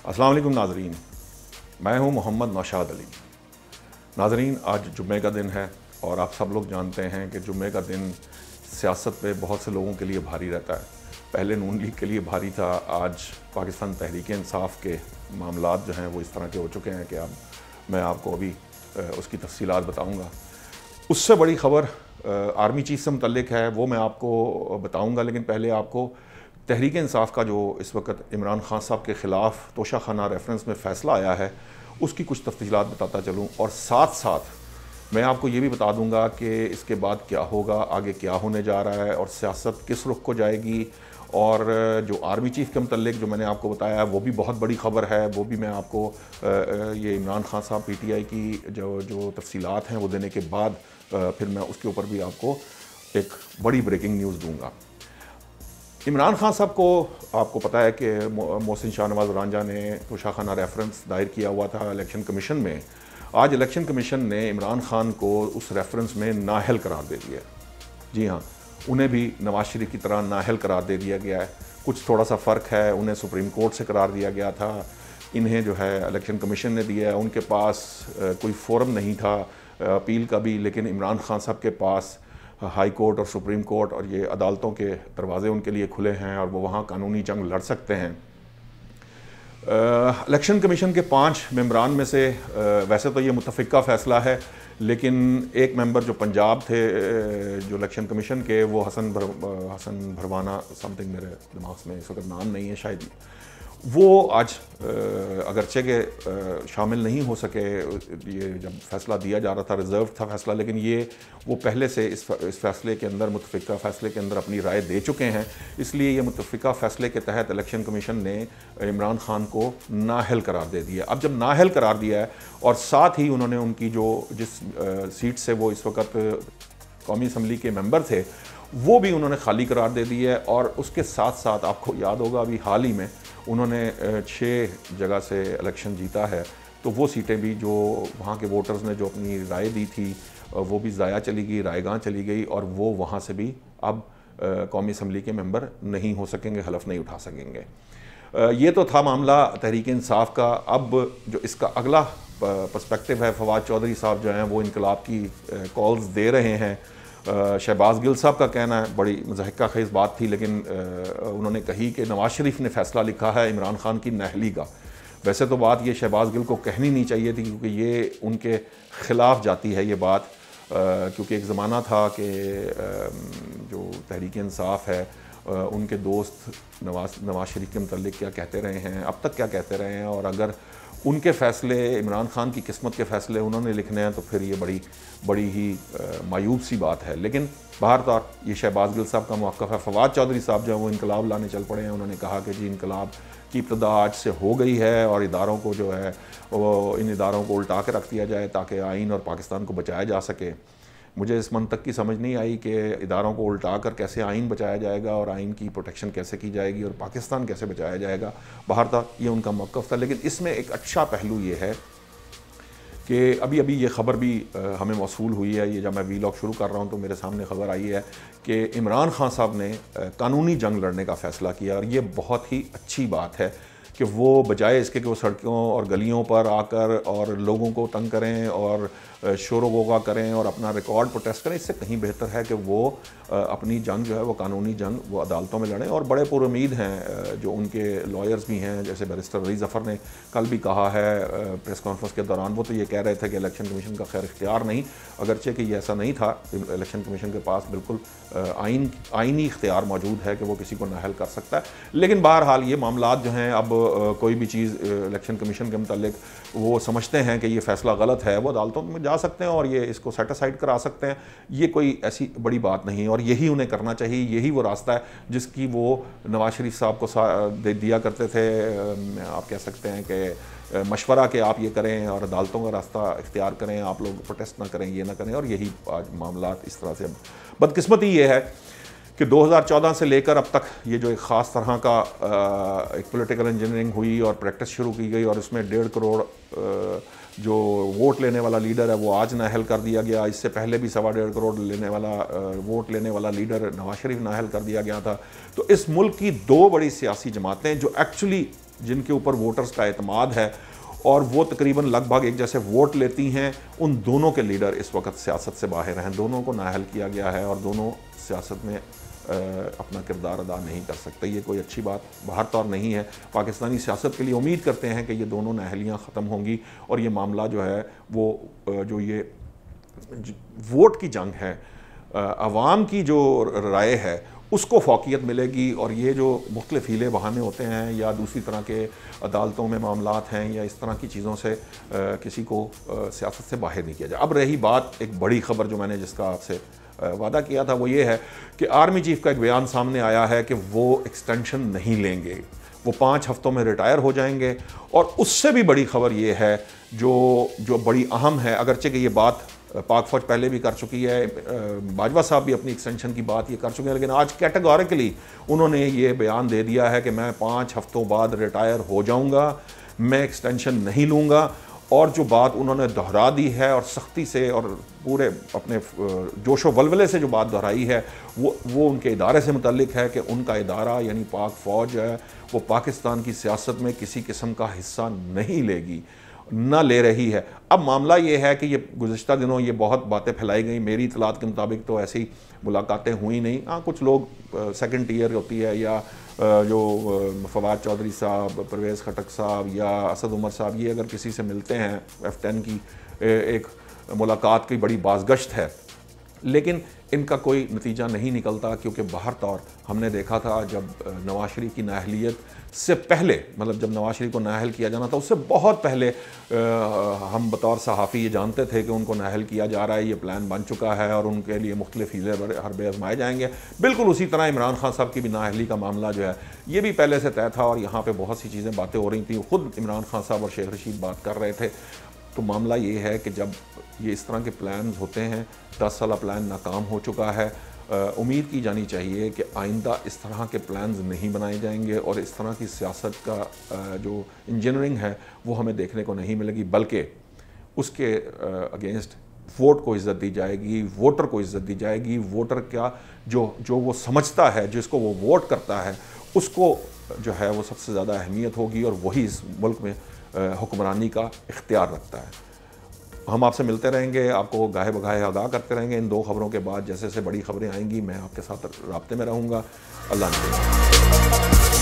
अस्सलाम वालेकुम नाज़रीन, मैं हूं मोहम्मद नौशाद अली। नाज़रीन, आज जुम्मे का दिन है और आप सब लोग जानते हैं कि जुम्मे का दिन सियासत पे बहुत से लोगों के लिए भारी रहता है। पहले नून लीग के लिए भारी था, आज पाकिस्तान तहरीक इंसाफ के मामलात जो हैं वो इस तरह के हो चुके हैं कि अब मैं आपको अभी उसकी तफसीलात बताऊँगा। उससे बड़ी ख़बर आर्मी चीफ से मुतल्लिक है, वो मैं आपको बताऊँगा, लेकिन पहले आपको तहरीक इंसाफ का जो इस वक्त इमरान खान साहब के ख़िलाफ़ तोशाखाना रेफरेंस में फ़ैसला आया है उसकी कुछ तफसीलात बताता चलूँ, और साथ साथ मैं आपको ये भी बता दूंगा कि इसके बाद क्या होगा, आगे क्या होने जा रहा है और सियासत किस रुख को जाएगी। और जो आर्मी चीफ के मुतल्लिक जो मैंने आपको बताया वो भी बहुत बड़ी ख़बर है, वो भी मैं आपको ये इमरान खान साहब PTI की जो तफसीलात हैं वो देने के बाद फिर मैं उसके ऊपर भी आपको एक बड़ी ब्रेकिंग न्यूज़ दूँगा। इमरान खान साहब को आपको पता है कि मोहसिन शाहनवाज रांझा ने तोशाखाना रेफरेंस दायर किया हुआ था इलेक्शन कमीशन में। आज इलेक्शन कमीशन ने इमरान खान को उस रेफरेंस में नाअहल करार दे दिया। जी हाँ, उन्हें भी नवाज शरीफ की तरह नाअहल करार दे दिया गया है। कुछ थोड़ा सा फ़र्क है, उन्हें सुप्रीम कोर्ट से करार दिया गया था, इन्हें जो है इलेक्शन कमीशन ने दिया है। उनके पास कोई फोरम नहीं था अपील का भी, लेकिन इमरान खान साहब के पास हाई कोर्ट और सुप्रीम कोर्ट और ये अदालतों के दरवाजे उनके लिए खुले हैं और वो वहाँ कानूनी जंग लड़ सकते हैं। इलेक्शन कमीशन के 5 मेंबरान में से वैसे तो ये मुतफ़िका फ़ैसला है, लेकिन एक मेंबर जो पंजाब थे जो इलेक्शन कमीशन के, वो हसन भरवाना समथिंग, मेरे दिमाग में इस वक्त नाम नहीं है शायद, वो आज अगरचे के शामिल नहीं हो सके। ये जब फ़ैसला दिया जा रहा था रिज़र्व था फ़ैसला, लेकिन ये वो पहले से इस फ़ैसले के अंदर, मुतफ़िका फ़ैसले के अंदर अपनी राय दे चुके हैं। इसलिए ये मुतफ़िका फ़ैसले के तहत इलेक्शन कमीशन ने इमरान खान को नाअहल करार दे दिया। अब जब नाअहल करार दिया है और साथ ही उन्होंने उनकी जिस सीट से वो इस वक्त कौमी असम्बली के मेंबर थे वो भी उन्होंने खाली करार दे दी है। और उसके साथ साथ आपको याद होगा अभी हाल ही में उन्होंने 6 जगह से इलेक्शन जीता है, तो वो सीटें भी जो वहाँ के वोटर्स ने जो अपनी राय दी थी वो भी ज़ाया चली गई, रायगां चली गई, और वो वहाँ से भी अब कौमी असम्बली के मेंबर नहीं हो सकेंगे, हलफ नहीं उठा सकेंगे। ये तो था मामला तहरीक इंसाफ का। अब जो इसका अगला पर्सपेक्टिव है, फवाद चौधरी साहब जो हैं वो इनकलाब की कॉल्स दे रहे हैं। शहबाज गिल साहब का कहना है, बड़ी मज़ाहिका खेज़ बात थी, लेकिन उन्होंने कही कि नवाज शरीफ ने फ़ैसला लिखा है इमरान खान की नाअहली का। वैसे तो बात ये शहबाज गिल को कहनी नहीं चाहिए थी, क्योंकि ये उनके ख़िलाफ़ जाती है ये बात, क्योंकि एक ज़माना था कि जो तहरीक इंसाफ है उनके दोस्त नवाज शरीफ के मुतल्लिक क्या कहते रहे हैं, अब तक क्या कहते रहे हैं, और अगर उनके फ़ैसले इमरान खान की किस्मत के फ़ैसले उन्होंने लिखने हैं तो फिर ये बड़ी ही मायूब सी बात है। लेकिन बहरहाल ये शहबाज गिल साहब का मौक़िफ़ है। फवाद चौधरी साहब जो है वो इनकलाब लाने चल पड़े हैं। उन्होंने कहा कि जी इनकलाब की इब्तिदा आज से हो गई है और इदारों को जो है वो इन इदारों को उल्टा के रख दिया जाए ताकि आइन और पाकिस्तान को बचाया जा सके। मुझे इस मंतक की समझ नहीं आई कि इदारों को उल्टा कर कैसे आइन बचाया जाएगा और आइन की प्रोटेक्शन कैसे की जाएगी और पाकिस्तान कैसे बचाया जाएगा। बहरहाल ये उनका मौक़िफ़ था। लेकिन इसमें एक अच्छा पहलू ये है कि अभी ये ख़बर भी हमें मौसूल हुई है। ये जब मैं वीलॉग शुरू कर रहा हूँ तो मेरे सामने ख़बर आई है कि इमरान खान साहब ने कानूनी जंग लड़ने का फ़ैसला किया, और ये बहुत ही अच्छी बात है कि वो बजाय इसके कि वो सड़कों और गलियों पर आकर और लोगों को तंग करें और शोर गोगा करें और अपना रिकॉर्ड प्रोटेस्ट करें, इससे कहीं बेहतर है कि वो अपनी जंग जो है वो कानूनी जंग वो अदालतों में लड़ें। और बड़े पुरुमीद हैं जो उनके लॉयर्स भी हैं, जैसे बैरिस्टर अली ज़फ़र ने कल भी कहा है प्रेस कॉन्फ्रेंस के दौरान। वो तो ये कह रहे थे कि इलेक्शन कमीशन का खैर इख्तियार नहीं, अगरचे कि ये ऐसा नहीं था। इलेक्शन कमीशन के पास बिल्कुल आइनी इख्तियार मौजूद है कि वो किसी को नाअहल कर सकता है। लेकिन बहरहाल ये मामलात जो हैं, अब कोई भी चीज़ इलेक्शन कमीशन के मुतालिक वो समझते हैं कि ये फ़ैसला गलत है, वो अदालतों में जा सकते हैं और ये इसको सेटिसाइड करा सकते हैं। ये कोई ऐसी बड़ी बात नहीं, और यही उन्हें करना चाहिए। यही वो रास्ता है जिसकी वो नवाज शरीफ साहब को दिया करते थे। आप कह सकते हैं कि मशवरा कि आप ये करें और अदालतों का रास्ता इख्तियार करें, आप लोग प्रोटेस्ट ना करें, ये ना करें। और यही आज मामलात इस तरह से। बदकिस्मती ये है कि 2014 से लेकर अब तक ये जो एक ख़ास तरह का एक पॉलिटिकल इंजीनियरिंग हुई और प्रैक्टिस शुरू की गई, और उसमें 1.5 करोड़ जो वोट लेने वाला लीडर है वो आज नाअहल कर दिया गया। इससे पहले भी 1.25 करोड़ वोट लेने वाला लीडर नवाज शरीफ नाअहल कर दिया गया था। तो इस मुल्क की 2 बड़ी सियासी जमातें जो एक्चुअली जिनके ऊपर वोटर्स का एतमाद है और वो तकरीबन लगभग एक जैसे वोट लेती हैं, उन दोनों के लीडर इस वक्त सियासत से बाहर हैं। दोनों को नाअहल किया गया है और दोनों सियासत में अपना किरदार अदा नहीं कर सकते। ये कोई अच्छी बात बाहर तौर नहीं है। पाकिस्तानी सियासत के लिए उम्मीद करते हैं कि ये दोनों नाअहलियाँ ख़त्म होंगी और ये मामला जो है वो जो ये वोट की जंग है, अवाम की जो राय है उसको फ़ौक़ियत मिलेगी और ये जो मुख्तलिफ़ हीले बहाने होते हैं या दूसरी तरह के अदालतों में मामलात हैं या इस तरह की चीज़ों से किसी को सियासत से बाहर नहीं किया जाए। अब रही बात एक बड़ी ख़बर जो मैंने जिसका आपसे वादा किया था, वो ये है कि आर्मी चीफ़ का एक बयान सामने आया है कि वो एक्सटेंशन नहीं लेंगे, वो 5 हफ्तों में रिटायर हो जाएंगे। और उससे भी बड़ी खबर ये है जो बड़ी अहम है, अगरचे कि ये बात पाक फ़ौज पहले भी कर चुकी है, बाजवा साहब भी अपनी एक्सटेंशन की बात ये कर चुके हैं, लेकिन आज कैटेगोरिकली उन्होंने ये बयान दे दिया है कि मैं 5 हफ्तों बाद रिटायर हो जाऊंगा, मैं एक्सटेंशन नहीं लूँगा। और जो बात उन्होंने दोहरा दी है और सख्ती से और पूरे अपने जोशो वलवले से जो बात दोहराई है वो उनके इदारे से मुतल्लिक है कि उनका इदारा यानी पाक फ़ौज है वो पाकिस्तान की सियासत में किसी किस्म का हिस्सा नहीं लेगी, ना ले रही है। अब मामला ये है कि ये गुज़िश्ता दिनों ये बहुत बातें फैलाई गई, मेरी इतलात के मुताबिक तो ऐसी मुलाकातें हुई नहीं। हाँ, कुछ लोग सेकंड टीयर होती है या जो फवाद चौधरी साहब, परवेज़ खटक साहब या असद उमर साहब, ये अगर किसी से मिलते हैं, F10 की एक मुलाकात की बड़ी बाज़गश्त है, लेकिन इनका कोई नतीजा नहीं निकलता क्योंकि बाहर तौर हमने देखा था जब नवाज शरीफ की नाअहलियत से पहले, मतलब जब नवाज शरीफ को नाअहल किया जाना था उससे बहुत पहले हम बतौर सहाफ़ी ये जानते थे कि उनको नाअहल किया जा रहा है, ये प्लान बन चुका है और उनके लिए मुख्तलिफ हीले हरबे आजमाए जाएंगे। बिल्कुल उसी तरह इमरान खान साहब की भी नाअहली का मामला जो है ये भी पहले से तय था और यहाँ पर बहुत सी चीज़ें बातें हो रही थी, ख़ुद इमरान खान साहब और शेख रशीद बात कर रहे थे। तो मामला ये है कि जब ये इस तरह के प्लान होते हैं, 10 साला प्लान नाकाम हो चुका है, उम्मीद की जानी चाहिए कि आइंदा इस तरह के प्लान्स नहीं बनाए जाएंगे और इस तरह की सियासत का जो इंजीनियरिंग है वो हमें देखने को नहीं मिलेगी, बल्कि उसके अगेंस्ट वोट को इज़्ज़त दी जाएगी, वोटर को इज़्ज़त दी जाएगी। वोटर क्या जो वो समझता है, जिसको वो वोट करता है, उसको जो है वो सबसे ज़्यादा अहमियत होगी और वही इस मुल्क में हुक्मरानी का इख्तियार रखता है। हम आपसे मिलते रहेंगे, आपको गाहे बगाहे आगाह करते रहेंगे। इन 2 खबरों के बाद जैसे जैसे बड़ी खबरें आएंगी मैं आपके साथ राब्ते में रहूँगा। अल्लाह हाफ़िज़।